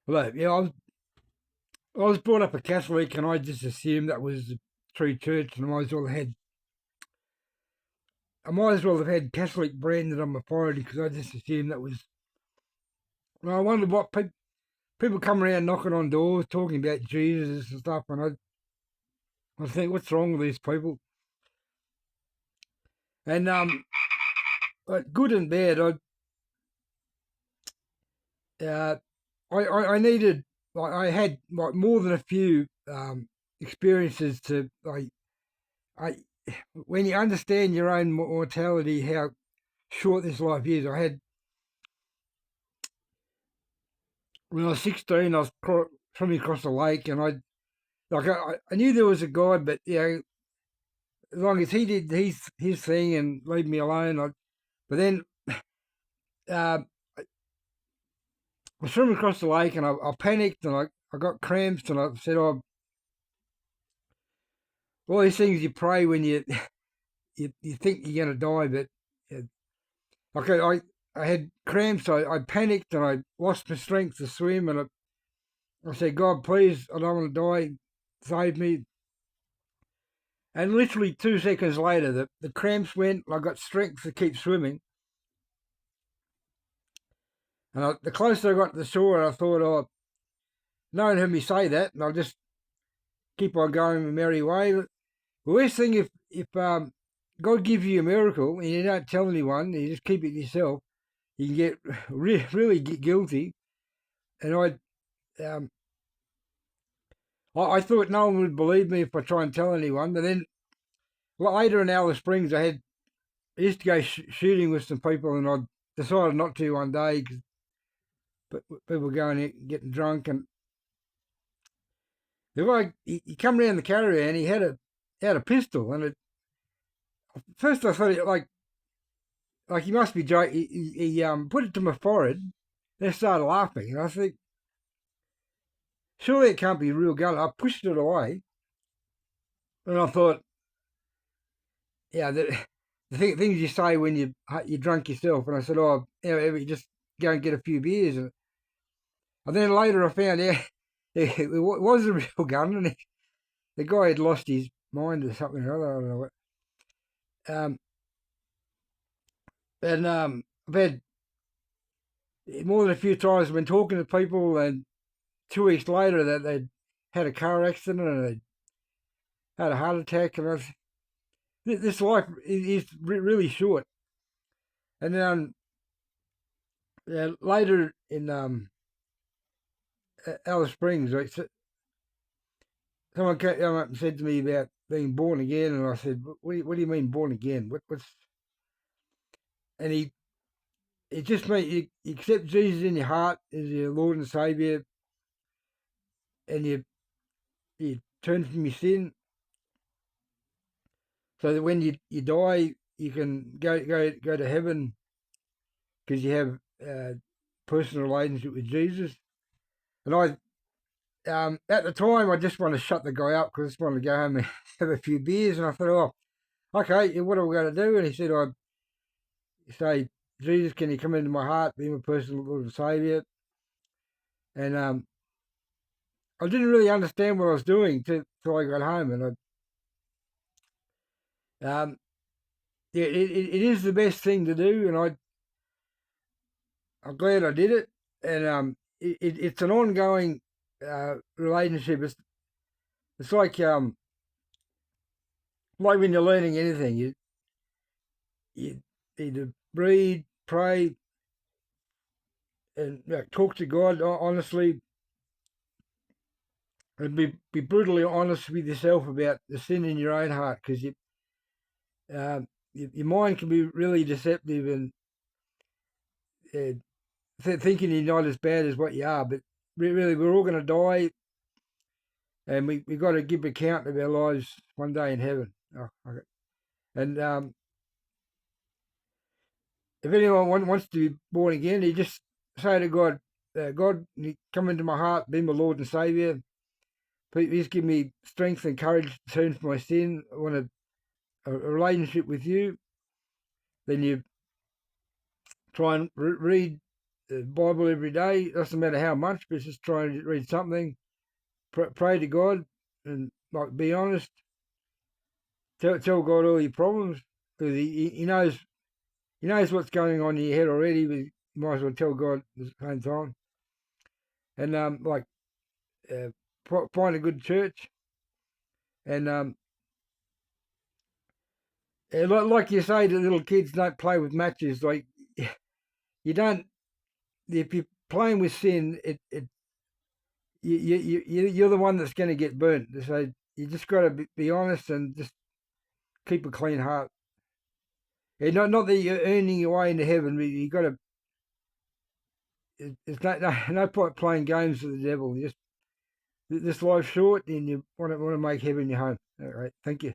Well, yeah, I was brought up a Catholic, and I just assumed that was the true church, and I might as well have had Catholic branded on my forehead because I just assumed that was. Well, I wondered what people come around knocking on doors talking about Jesus and stuff, and I think, what's wrong with these people? And but good and bad, uh, I needed, like, I had like more than a few experiences to, like, I when you understand your own mortality, how short this life is. I had When I was 16, I was swimming across the lake, and I knew there was a God, but as long as he did his thing and leave me alone. But then uh, I was swimming across the lake, and I panicked, and I got cramps, and I said, "Oh, all these things you pray when you think you're going to die." But okay, I had cramps. I panicked, and I lost my strength to swim, and I said, "God, please, I don't want to die. Save me." And literally 2 seconds later, the cramps went. I got strength to keep swimming. And the closer I got to the shore, I thought, "Oh, no one heard me say that," and I'll just keep on going my merry way. But the worst thing, if God gives you a miracle and you don't tell anyone, you just keep it yourself, you can get really get guilty. And um, I thought no one would believe me if I try and tell anyone. But then later in Alice Springs, I used to go shooting with some people, and I decided not to one day because people were going out and getting drunk. And the guy, he come around the caravan, he had a pistol, and first I thought like he must be joking. He put it to my forehead. They started laughing, and I think, surely it can't be a real gun. I pushed it away, and I thought, yeah, the things you say when you're drunk yourself. And I said, "Oh, you just go and get a few beers." And then later I found out it was a real gun, and the guy had lost his mind or something or other. I don't know what. Um, and I've had more than a few times I've been talking to people, and 2 weeks later that they'd had a car accident and they had a heart attack. And this life is really short. And then later in Alice Springs, someone came up and said to me about being born again, and I said, "What do you mean born again? What's?" And it just means you accept Jesus in your heart as your Lord and Savior, and you turn from your sin, so that when you die, you can go to heaven because you have personal relationship with Jesus. And at the time, I just wanted to shut the guy up because I just wanted to go home and have a few beers. And I thought, "Oh, okay, what are we going to do?" And he said, "I say, Jesus, can you come into my heart, be my personal Lord and Savior?" And I didn't really understand what I was doing till I got home. And yeah, it is the best thing to do, and I'm glad I did it. And it's an ongoing relationship. It's like when you're learning anything, you need to read, pray, and talk to God honestly, and be brutally honest with yourself about the sin in your own heart, because your mind can be really deceptive, and uh, thinking you're not as bad as what you are. But really, we're all going to die, and we got to give account of our lives one day in heaven. Oh, okay. And if anyone wants to be born again, you just say to God, "God, come into my heart, be my Lord and Savior. Please give me strength and courage to turn from my sin. I want a relationship with you." Then you try and read the Bible every day. Doesn't matter how much, but just try and read something. Pray to God and like be honest. Tell God all your problems because he knows what's going on in your head already. But you might as well tell God at the same time. And find a good church. And like you say to little kids, don't play with matches. Like you don't. If you're playing with sin, you're the one that's going to get burnt. So you just got to be honest and just keep a clean heart. Yeah, not that you're earning your way into heaven, but you got to. It's no point playing games with the devil. Just this life's short, and you want to make heaven your home. All right, thank you.